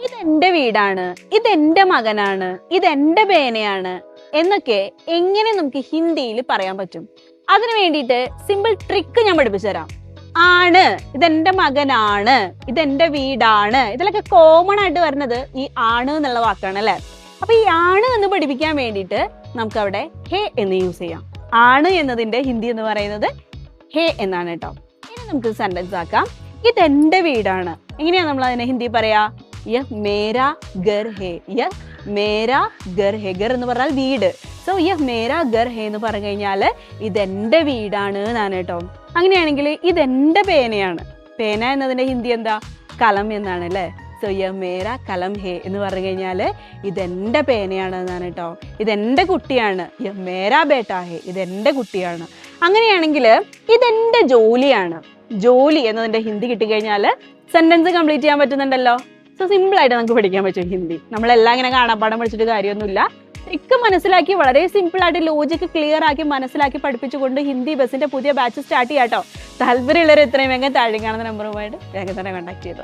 ഇതെന്റെ വീടാണ്, ഇതെന്റെ മകനാണ്, ഇതെന്റെ പേനയാണ് എന്നൊക്കെ എങ്ങനെ നമുക്ക് ഹിന്ദിയിൽ പറയാൻ പറ്റും? അതിനു വേണ്ടിയിട്ട് സിമ്പിൾ ട്രിക്ക് ഞാൻ പഠിപ്പിച്ചു തരാം. ആണ്, ഇതെന്റെ മകനാണ്, ഇതെന്റെ വീടാണ്, ഇതിലൊക്കെ കോമൺ ആയിട്ട് വരുന്നത് ഈ ആണ് എന്നുള്ള വാക്കാണ് അല്ലെ. അപ്പൊ ഈ ആണ് എന്ന് പഠിപ്പിക്കാൻ വേണ്ടിയിട്ട് നമുക്ക് അവിടെ ഹേ എന്ന് യൂസ് ചെയ്യാം. ആണ് എന്നതിന്റെ ഹിന്ദി എന്ന് പറയുന്നത് ഹേ എന്നാണ് കേട്ടോ. ഇനി നമുക്ക് സെന്റൻസ് ആക്കാം. ഇതെന്റെ വീടാണ്. എങ്ങനെയാ നമ്മൾ അതിനെ ഹിന്ദി പറയാ? യഹ് മേരാ ഘർ ഹേ. യഹ് മേരാ ഘർ ഹേ. ഘർ എന്ന് പറഞ്ഞാൽ വീട്. സോ യഹ് മേരാ ഘർ ഹേ എന്ന് പറഞ്ഞു കഴിഞ്ഞാല് ഇതെന്റെ വീടാണ് എന്നാണ് കേട്ടോ. അങ്ങനെയാണെങ്കിൽ ഇതെന്റെ പേനയാണ്. പേന എന്നതിന്റെ ഹിന്ദി എന്താ? കലം എന്നാണ് അല്ലേ. സോ യഹ് മേരാ കലം ഹേ എന്ന് പറഞ്ഞു കഴിഞ്ഞാല് ഇതെന്റെ പേനയാണ് എന്നാണ് കേട്ടോ. ഇതെന്റെ കുട്ടിയാണ്. യഹ് മേരാ ബേട്ടാ ഹേ. ഇതെന്റെ കുട്ടിയാണ്. അങ്ങനെയാണെങ്കിൽ ഇതെന്റെ ജോലിയാണ്. ജോലി എന്നതിന്റെ ഹിന്ദി കിട്ടിക്കഴിഞ്ഞാൽ സെന്റൻസ് കംപ്ലീറ്റ് ചെയ്യാൻ പറ്റുന്നുണ്ടല്ലോ. സോ സിമ്പിൾ ആയിട്ട് നമുക്ക് പഠിക്കാൻ പറ്റും ഹിന്ദി. നമ്മളെല്ലാം ഇങ്ങനെ കാണാപ്പാടം പഠിച്ചിട്ട് കാര്യമൊന്നുമില്ല. ട്രിക്ക് മനസ്സിലാക്കി വളരെ സിമ്പിൾ ആയിട്ട് ലോജിക്ക് ക്ലിയർ ആക്കി മനസ്സിലാക്കി പഠിപ്പിച്ചുകൊണ്ട് ഹിന്ദി ബസിന്റെ പുതിയ ബാച്ച് സ്റ്റാർട്ട് ചെയ്യാട്ടോ. താല്പര്യമുള്ളവർ എത്രയും വേഗം താഴെ കാണുന്ന നമ്പറുമായിട്ട് വേഗം തന്നെ കോൺടാക്ട് ചെയ്തോ.